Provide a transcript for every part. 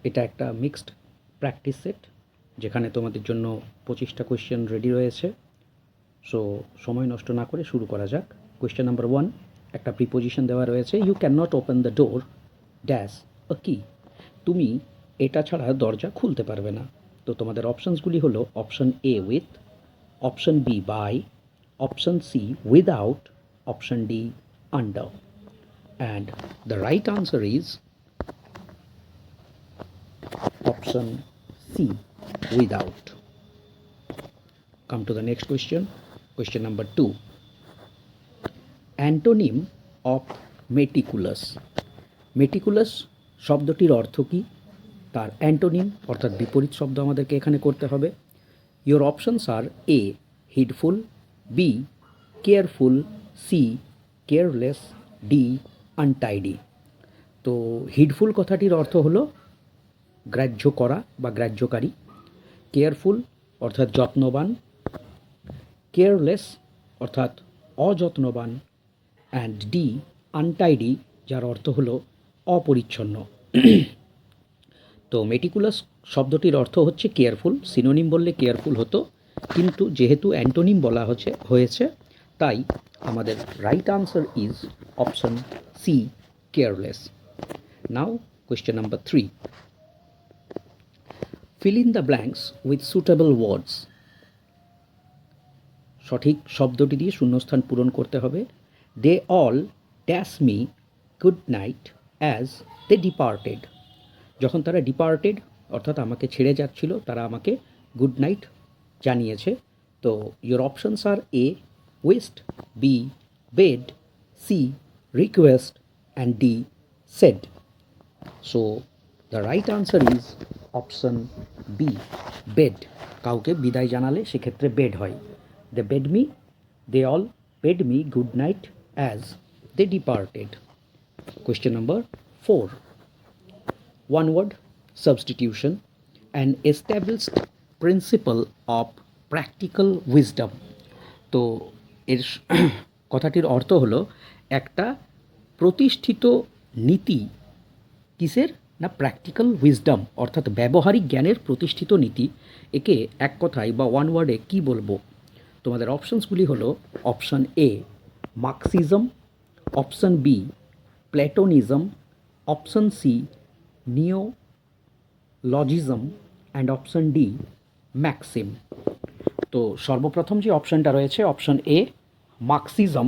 এটা একটা mixed practice set, যেখানে তোমাদের জন্য 25টা কোয়েশ্চেন রেডি রয়েছে। সো সময় নষ্ট না করে শুরু করা যাক। কোয়েশ্চেন নাম্বার 1, একটা প্রিপোজিশন দেওয়া রয়েছে, you can not open the door dash a key. তুমি এটা ছাড়া দরজা খুলতে পারবে না। তো তোমাদের অপশানসগুলি হলো option A with, option B by, option C without, option D under. And the right answer is option C, without. Come to the next question. Question number 2. Antonym of meticulous. Meticulous শব্দটির অর্থ কী, তার antonym অর্থাৎ বিপরীত শব্দ আমাদেরকে এখানে করতে হবে। Your options are A, heedful, B, careful, C, careless, D, untidy. তো হিডফুল কথাটির অর্থ হলো গ্রাহ্য করা বা গ্রাহ্যকারী, কেয়ারফুল অর্থাৎ যত্নবান, কেয়ারলেস অর্থাৎ অযত্নবান, অ্যান্ড ডি আনটাইডি, যার অর্থ হলো অপরিচ্ছন্ন। তো মেটিকুলাস শব্দটির অর্থ হচ্ছে কেয়ারফুল, সিনোনিম বললে কেয়ারফুল হতো, কিন্তু যেহেতু অ্যান্টোনিম বলা হয়েছে তাই আমাদের right answer is option C, careless. Now, question number 3. Fill in the blanks with suitable words. সঠিক শব্দটি দিয়ে শূন্যস্থান পূরণ করতে হবে। They all dash me good night as they departed. যখন তারা ডিপার্টেড অর্থাৎ আমাকে ছেড়ে যাচ্ছিল, তারা আমাকে গুড নাইট জানিয়েছে। তো your options are A wist, B bade, C request, and D said. So the right answer is option B, bade. কাউকে বিদায় জানালে সেক্ষেত্রে বেড হয়। They bade me, they all bade me good night as they departed. Question number 4. One word substitution, an established principle of practical wisdom. তো এর কথাটির অর্থ হলো একটা প্রতিষ্ঠিত নীতি, কিসের না, প্র্যাকটিক্যাল উইজডম অর্থাৎ ব্যবহারিক জ্ঞানের প্রতিষ্ঠিত নীতি। একে এক কথায় বা ওয়ান ওয়ার্ডে কী বলবো? তোমাদের অপশানসগুলি হলো option A Marxism, option B Platonism, option C neologism, and option D maxim. তো সর্বপ্রথম যে অপশানটা রয়েছে অপশান এ মার্কসিজম,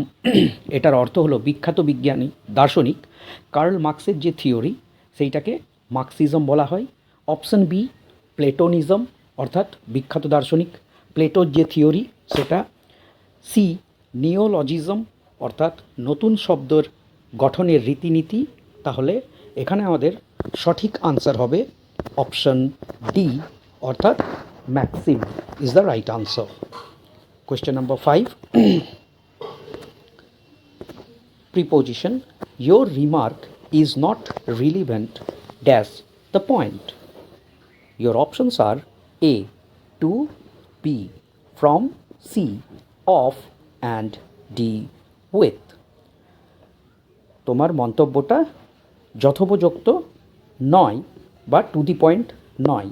এটার অর্থ হলো বিখ্যাত বিজ্ঞানী দার্শনিক কার্ল মার্কসের যে থিওরি সেইটাকে মার্কসিজম বলা হয়। অপশান বি প্লেটোনিজম অর্থাৎ বিখ্যাত দার্শনিক প্লেটোর যে থিওরি সেটা। সি নিওলজিজম অর্থাৎ নতুন শব্দের গঠনের রীতিনীতি। তাহলে এখানে আমাদের সঠিক আনসার হবে অপশন ডি অর্থাৎ Maxim is the right answer. Question number 5. Preposition, your remark is not relevant dash the point. Your options are A, to, B, from, C, of, and D, with. তোমার মন্তব্যটা যথোপযুক্ত নয় বা to the point নয়।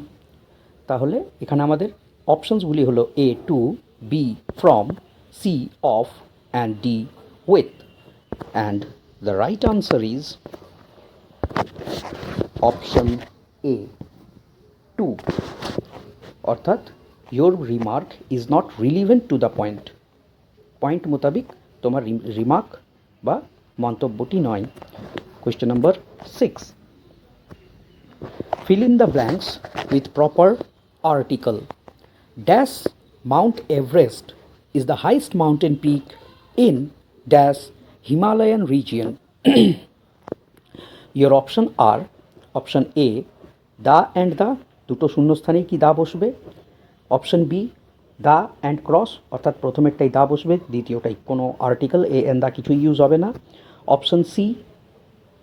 তাহলে এখানে আমাদের অপশনসগুলি হলো A to, B from, C of, and D with. And the right answer is option A, 2. অর্থাৎ your remark is not relevant to the point. Point মোতাবিক তোমার রিমার্ক বা মন্তব্যটি নয়। Question number 6. Fill in the blanks with proper article. Dash Mount Everest is the highest mountain peak in dash Himalayan region. Your option are option A, the and the, দুটো শূন্যস্থানে কি the বসবে। Option B the and cross অর্থাৎ প্রথমেরটাই দা বসবে, দ্বিতীয়টাই কোনো article a and দা কিছু use হবে না। অপশন সি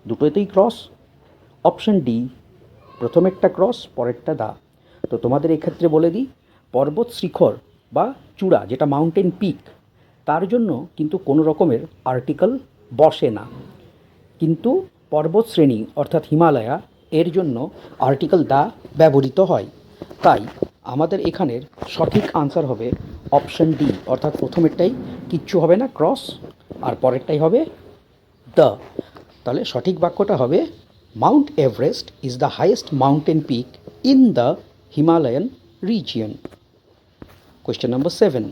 দুটোতেই ক্রস। অপশন ডি প্রথমেরটা ক্রস পরেরটা দা। তো তোমাদের এক্ষেত্রে বলে দিই, পর্বত শিখর বা চূড়া যেটা মাউন্টেন পিক, তার জন্য কিন্তু কোনো রকমের আর্টিকেল বসে না, কিন্তু পর্বত শ্রেণী অর্থাৎ হিমালয়া এর জন্য আর্টিকেল দ্য ব্যবহৃত হয়। তাই আমাদের এখানের সঠিক আনসার হবে অপশন ডি, অর্থাৎ প্রথমেরটাই কিচ্ছু হবে না, ক্রস, আর পরেরটাই হবে দ্য। তাহলে সঠিক বাক্যটা হবে Mount Everest is the highest mountain peak in the Himalayan region. Question number 7.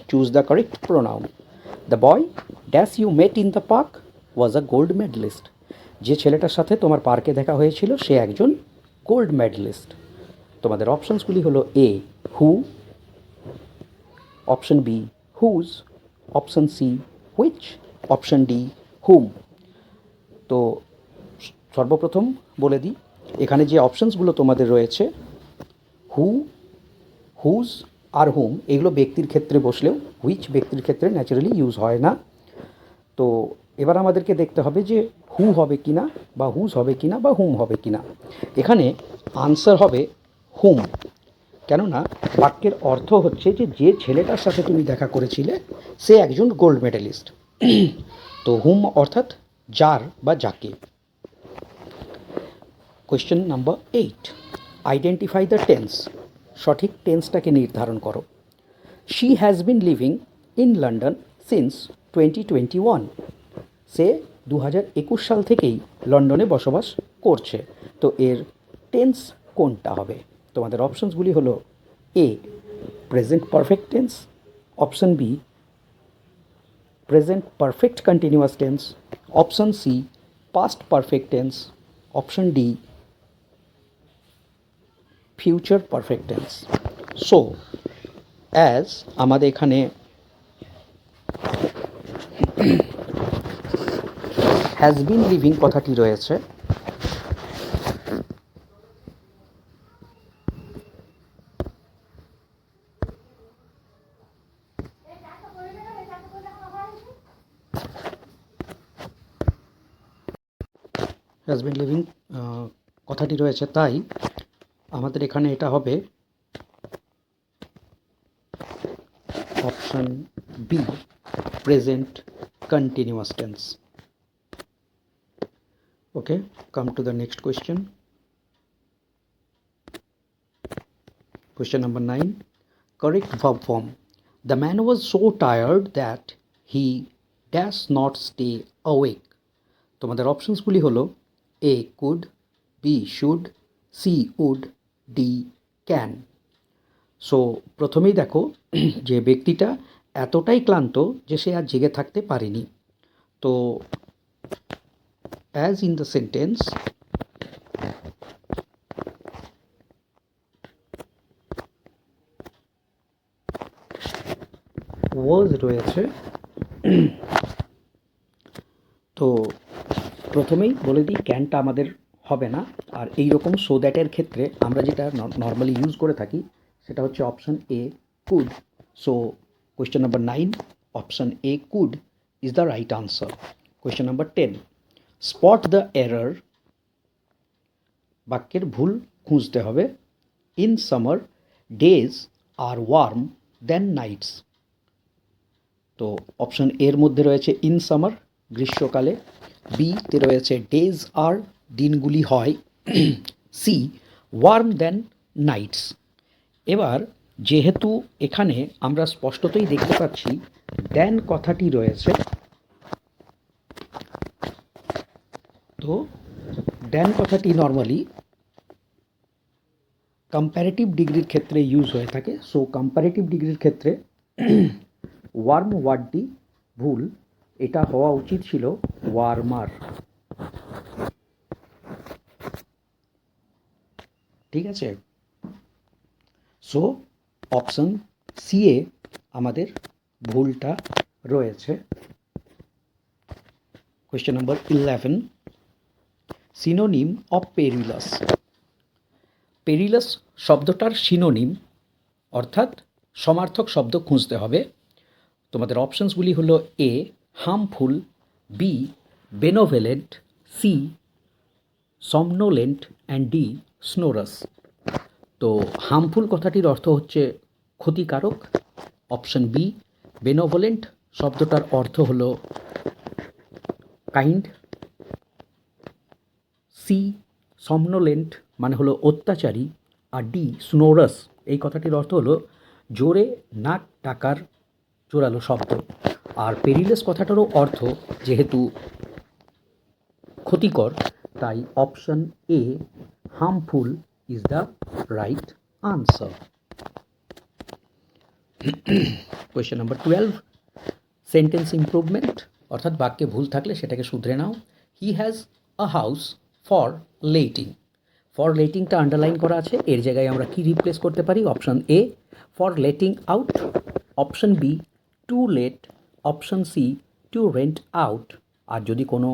Choose the correct pronoun. The boy dash you met in the park was a gold medalist. যে ছেলেটার সাথে তোমার পার্কে দেখা হয়েছিল সে একজন গোল্ড মেডেলিস্ট। তোমাদের অপশনসগুলি হলো A who, option B whose, option C which, option D whom. তো সর্বপ্রথম বলে দিই, এখানে যে অপশনসগুলো তোমাদের রয়েছে হু, হুজ আর হুম, এগুলো ব্যক্তির ক্ষেত্রে বসলেও হুইচ ব্যক্তির ক্ষেত্রে ন্যাচারালি ইউজ হয় না। তো এবার আমাদেরকে দেখতে হবে যে হু হবে কি না, বা হুজ হবে কি না, বা হুম হবে কি না। এখানে আনসার হবে হুম, কেননা বাক্যের অর্থ হচ্ছে যে যে ছেলেটার সাথে তুমি দেখা করেছিলে সে একজন গোল্ড মেডেলিস্ট। তো হুম অর্থাৎ যার বা যাকে। Question number 8, identify the tense. সঠিক টেন্সটাকে নির্ধারণ করো। She has been living in London since 2021। সে 2021 সাল থেকেই লন্ডনে বসবাস করছে। তো এর টেন্স কোনটা হবে? তোমাদের অপশনসগুলি হলো A present perfect tense, option B present perfect continuous tense, option C past perfect tense, option D future perfect tense. So as আমাদের এখানে হ্যাজ বিন লিভিং কথাটি রয়েছে, হ্যাজ বিন লিভিং কথাটি রয়েছে, তাই আমাদের এখানে এটা হবে option B present continuous tense. Okay, come to the next question. Question number 9, correct verb form. The man was so tired that he does not stay awake. তোমাদের অপশনসগুলি হলো A could, B should, C would, D can. So প্রথমেই দেখো যে ব্যক্তিটা এতটাই ক্লান্ত যে সে আর জেগে থাকতে পারেনি। তো as in the sentence was রয়েছে। তো প্রথমেই বলে দিই ক্যানটা আমাদের হবে না, আর এই রকম সো দ্যাটের ক্ষেত্রে আমরা যেটা নর্মালি ইউজ করে থাকি সেটা হচ্ছে option A could. So question number 9, option A could is the right answer. Question number 10, spot the error. বাক্যের ভুল খুঁজতে হবে। In summer days are warm then nights. তো অপশন এর মধ্যে রয়েছে ইন সামার গ্রীষ্মকালে, বিতে রয়েছে ডেজ আর দিনগুলি হয়, সি ওয়ার্ম দেন নাইটস। এবার যেহেতু এখানে আমরা স্পষ্টতই দেখতে পাচ্ছি দেন কথাটি রয়েছে, তো দেন কথাটি নর্মালি কম্প্যারেটিভ ডিগ্রির ক্ষেত্রে ইউজ হয়ে থাকে। সো কম্প্যারেটিভ ডিগ্রির ক্ষেত্রে ওয়ার্ম ওয়ার্ডটি ভুল, এটা হওয়া উচিত ছিল ওয়ার্মার। ঠিক আছে, সো অপশন সি এ আমাদের ভুলটা রয়েছে। Question number 11, synonym of perilous. Perilous শব্দটার সিনোনিম অর্থাৎ সমার্থক শব্দ খুঁজতে হবে। তোমাদের অপশনসগুলি হলো A harmful, B benevolent, C somnolent and D sonorous. তো হার্মফুল কথাটির অর্থ হচ্ছে ক্ষতিকারক, অপশন বি। বেনোভোলেন্ট শব্দটার অর্থ হলো কাইন্ড, সি somnolent মানে হলো অত্যাচারী, আর ডি স্নোরাস এই কথাটির অর্থ হলো জোরে নাক ডাকার জোরালো শব্দ। আর পেরিলেস কথাটারও অর্থ যেহেতু ক্ষতিকর, তাই option A harmful is the right answer. Question number 12, sentence improvement অর্থাৎ বাক্যে ভুল থাকলে সেটাকে শুধরে নাও। He has a house for letting. For লেটিংটা আন্ডারলাইন করা আছে, এর জায়গায় আমরা কি রিপ্লেস করতে পারি? Option A for letting out, option B to let, option C to rent out. আর যদি কোনো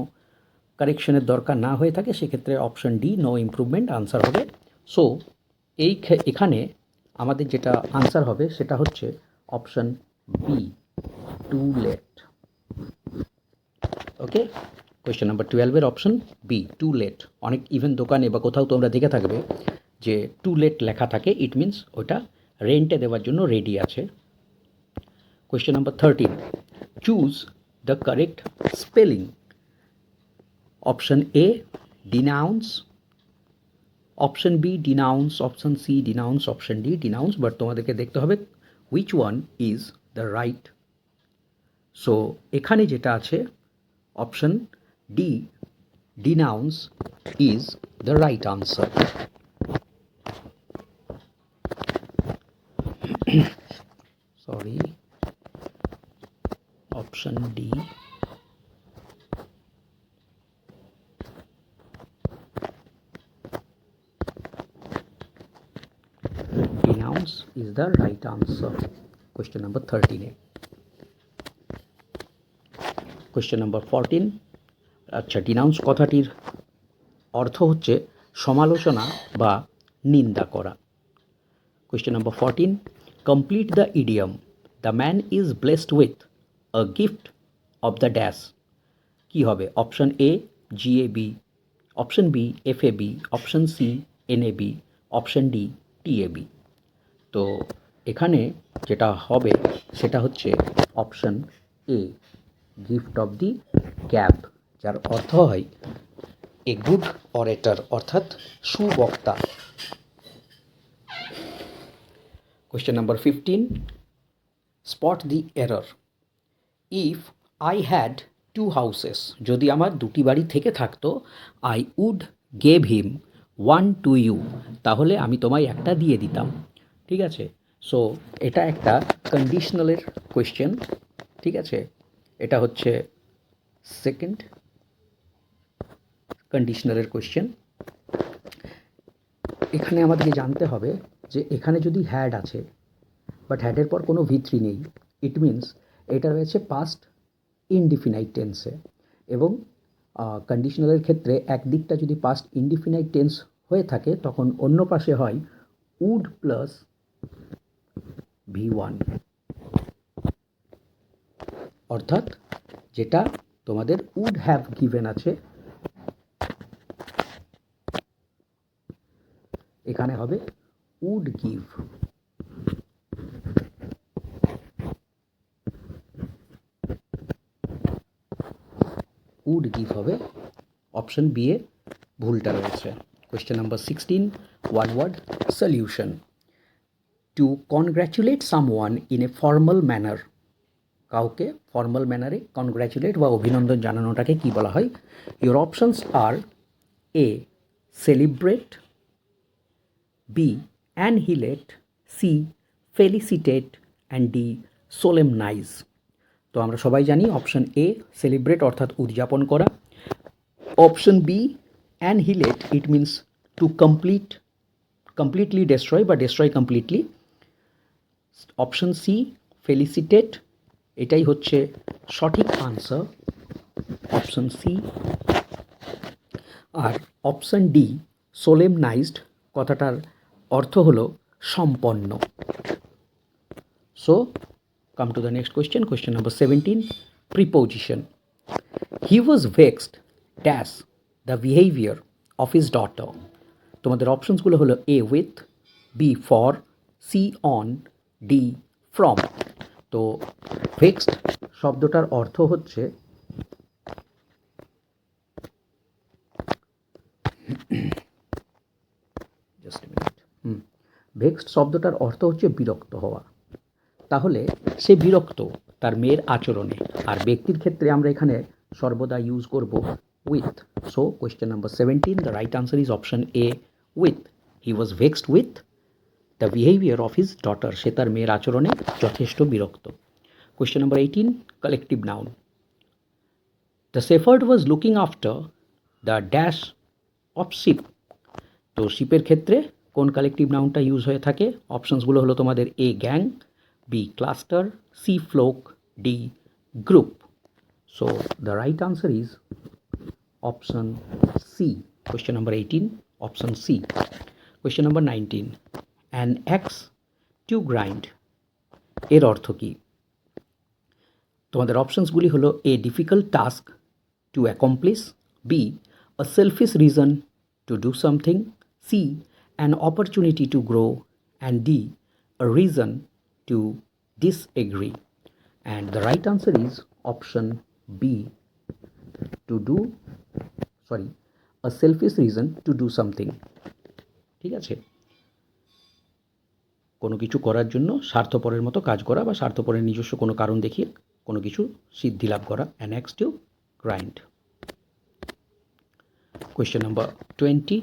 কারেকশনের দরকার না হয়ে থাকে সেক্ষেত্রে option D no improvement answer হবে। সো এখানে আমাদের যেটা আনসার হবে সেটা হচ্ছে option B to let. Okay, question number 12-এর অপশন বি টু লেট। অনেক ইভেন দোকানে বা কোথাও তোমরা দেখে থাকবে যে টু লেট লেখা থাকে, ইট মিনস ওটা রেন্টে দেওয়ার জন্য রেডি আছে। Question number 13, choose the correct spelling. Option A denounce, option B denounce, option C denounce, option D denounce. But তোমাদেরকে দেখতে হবে which one is the right. So এখানে যেটা আছে option D denounce is the right answer. Sorry, option D denounce is the right answer. Question number 13. Question number 14. আচ্ছা, denounce কথাটির অর্থ হচ্ছে সমালোচনা বা নিন্দা করা। Question number 14. Complete the idiom. The man is blessed with a gift of the dash. কি হবে? Option A GAB, option B FAB, option C NAB, option D TAB. তো এখানে যেটা হবে সেটা হচ্ছে option A gift of the gab, যার অর্থ হয় এ গুড অরেটর অর্থাৎ সুবক্তা। Question number 15, spot the error. If I had two houses, যদি আমার দুটি বাড়ি থেকে থাকতো, I would gave him one to you, তাহলে আমি তোমায় একটা দিয়ে দিতাম। ঠিক আছে, সো এটা একটা কন্ডিশনালের কোয়েশ্চেন। ঠিক আছে, এটা হচ্ছে সেকেন্ড কন্ডিশনালের কোয়েশ্চেন। এখানে আমাদেরকে জানতে হবে যে এখানে যদি হ্যাড আছে বাট হ্যাডের পর কোনো ভিত্রি নেই, ইট মিনস এটা রয়েছে পাস্ট ইনডিফিনাইট টেন্সে। এবং কন্ডিশনালের ক্ষেত্রে একদিকটা যদি পাস্ট ইনডিফিনাইট টেন্স হয়ে থাকে তখন অন্য পাশে হয় উড প্লাস V1, অর্থাৎ যেটা তোমাদের উড হ্যাভ গিভেন আছে এখানে হবে উড গিভ। উড গিভ হবে, অপশন বি এ ভুলটা রয়েছে। Question number 16, one word solution. To congratulate someone in a formal manner, কাউকে ফর্মাল ম্যানারে কনগ্র্যাচুলেট বা অভিনন্দন জানানোটাকে কি বলা হয়? Your options are A celebrate, B annihilate, C felicitate and D solemnise. তো আমরা সবাই জানি অপশন এ সেলিব্রেট অর্থাৎ উদযাপন করা, option B annihilate it means to completely destroy বা destroy completely, option C felicitate এটাই হচ্ছে সঠিক আনসার, অপশন সি। আর অপশন ডি সোলেমনাইজড কথাটার অর্থ হলো সম্পন্ন। So come to the next question, question number 17, preposition. He was vexed dash the behavior of his daughter. তোমাদের অপশনসগুলো হলো A with, B for, C on, D from. তো vexed শব্দটার অর্থ হচ্ছে জাস্ট এ মিনিট। ভেক্সড শব্দটার অর্থ হচ্ছে বিরক্ত হওয়া। তাহলে সে বিরক্ত তার মেয়ের আচরণে, আর ব্যক্তির ক্ষেত্রে আমরা এখানে সর্বদা ইউজ করব with. So question number 17, the right answer is option A, with. He was vexed with the behaviour of his daughter. সে তার মেয়ের আচরণে যথেষ্ট বিরক্ত। Question number 18, collective noun. The shepherd was looking after the dash of sheep. তো শিপের ক্ষেত্রে কোন কালেকটিভ নাউনটা ইউজ হয়ে থাকে? অপশনসগুলো হলো তোমাদের A gang, B cluster, C flock, D group. So the right answer is option C. Question number 18, option C. Question number 19, an axe to grind এর অর্থ কী? তোমাদের অপশনসগুলি হলো A difficult task to accomplish, B a selfish reason to do something, C an opportunity to grow, and D a reason to disagree. And the right answer is option B, to do a selfish reason to do something. ঠিক আছে, কোনো কিছু করার জন্য স্বার্থপরের মতো কাজ করা বা স্বার্থপরের নিজস্ব কোনো কারণ দেখিয়ে কোনো কিছু সিদ্ধি লাভ করা। An axe to grind. Question number 20,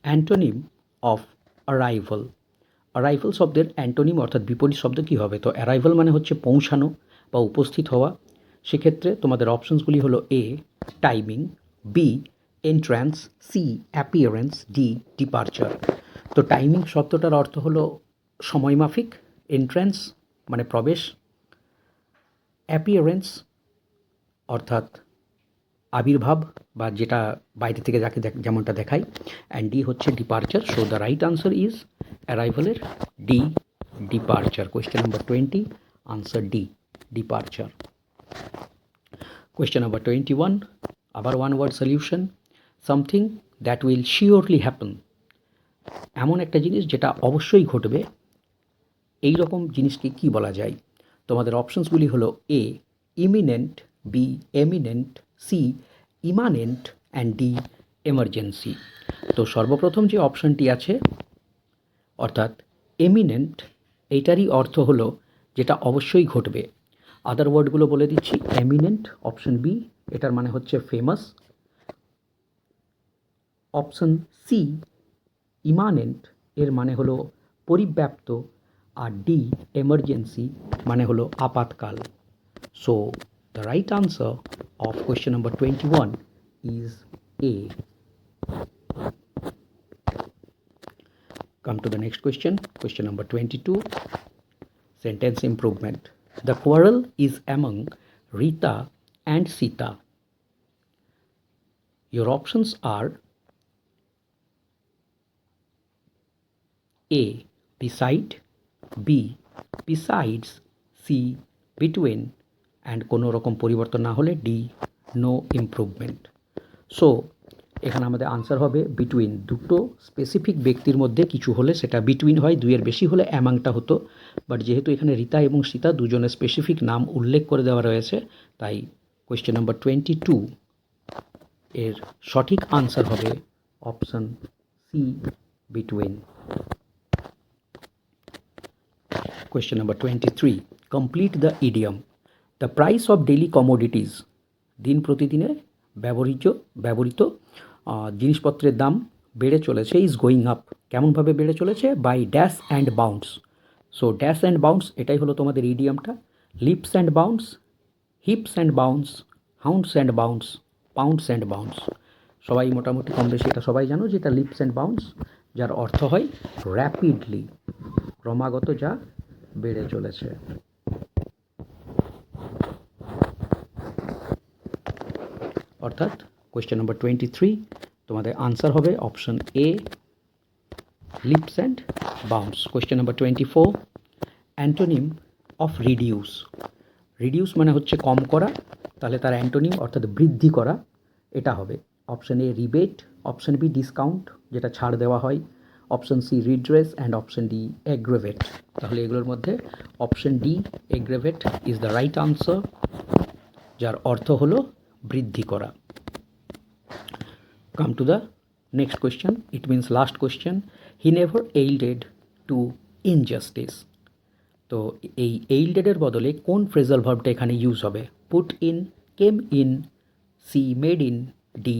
antonym of arrival. Arrival শব্দের অ্যান্টোনিম অর্থাৎ বিপরীত শব্দ কী হবে? তো অ্যারাইভাল মানে হচ্ছে পৌঁছানো বা উপস্থিত হওয়া। সেক্ষেত্রে তোমাদের অপশনসগুলি হলো A timing, B entrance, C appearance, D departure. তো টাইমিং শব্দটার অর্থ হলো সময়মাফিক, এন্ট্রান্স মানে প্রবেশ, অ্যাপিয়ারেন্স অর্থাৎ আবির্ভাব বা যেটা বাইরে থেকে যাকে যেমনটা দেখায়, অ্যান্ড ডি হচ্ছে departure. So the right answer is অ্যারাইভালের D departure. Question number 20, answer D departure. Question number 21, আবার one word solution. Something that will surely happen. এমন একটা জিনিস যেটা অবশ্যই ঘটবে, এই রকম জিনিসকে কি বলা যায়? তোমাদের অপশনসগুলি হলো A imminent, B eminent, C immanent, and D emergency. তো সর্বপ্রথম যে অপশনটি আছে অর্থাৎ এমিনেন্ট, এইটারই অর্থ হলো যেটা অবশ্যই ঘটবে। আদার ওয়ার্ডগুলো বলে দিচ্ছি। এমিনেন্ট অপশন বি, এটার মানে হচ্ছে ফেমাস। অপশন সি ইমানেন্ট, এর মানে হলো পরিব্যাপ্ত। আর ডি এমার্জেন্সি মানে হলো আপাতকাল। So the right answer of question number 21 is A. Come to the next question. Question number 22. Sentence improvement. The quarrel is among Rita and Sita. Your options are A beside, B besides, C between, and কোনো রকম পরিবর্তন না হলে D no improvement. So এখানে আমাদের answer হবে between. দুটো specific ব্যক্তির মধ্যে কিছু হলে সেটা বিটুইন হয়, দুইয়ের বেশি হলে অ্যামাংটা হতো। বাট যেহেতু এখানে রীতা এবং সীতা দুজনের স্পেসিফিক নাম উল্লেখ করে দেওয়া রয়েছে, তাই কোয়েশ্চেন নাম্বার 22 এর সঠিক আনসার হবে option C between. Question number 23, complete the idiom. The price of daily commodities. দিন প্রতিদিনে ব্যবহৃত জিনিসপত্রের দাম বেড়ে চলেছে, ইজ গোয়িং আপ। কেমনভাবে বেড়ে চলেছে? By dash and bounds. So dash and bounds এটাই হলো তোমাদের ইডিয়ামটা। Leaps and bounds, hips and bounds, hounds and bounds, pounds and bounds. সবাই মোটামুটি কম বেশি এটা সবাই জানো যে এটা লিপস অ্যান্ড বাউন্স, যার অর্থ হয় র্যাপিডলি, ক্রমাগত যা বেড়ে চলেছে। অর্থাৎ কোয়েশ্চেন নাম্বার 23 তোমাদের আনসার হবে option A leaps and bounds. Question number 24, antonym of reduce. Reduce মানে হচ্ছে কম করা, তাহলে তার অ্যান্টোনিম অর্থাৎ বৃদ্ধি করা এটা হবে option A rebate, option B discount যেটা ছাড় দেওয়া হয়, option C redress, and option D aggravate. তাহলে এগুলোর মধ্যে option D aggravate is the right answer, যার অর্থ হলো বৃদ্ধি করা। Come to the next question, it means last question, he never yielded to injustice. তো এই এইল্ডেডের বদলে কোন ফ্রেজাল ভার্বটা এখানে ইউজ হবে? Put in, came in, C made in, D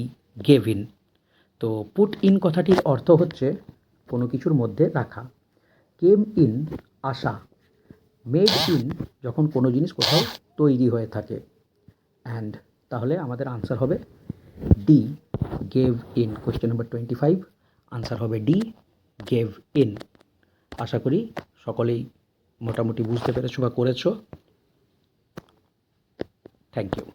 gave in. তো পুট ইন কথাটির অর্থ হচ্ছে কোনো কিছুর মধ্যে রাখা, কেম ইন আসা, মেড ইন যখন কোনো জিনিস কোথাও তৈরি হয়ে থাকে, অ্যান্ড তাহলে আমাদের আনসার হবে D gave in. Question number 25 answer হবে ডি গেভ ইন। আশা করি সকলেই মোটামুটি বুঝতে পেরেছো বা করেছো। Thank you.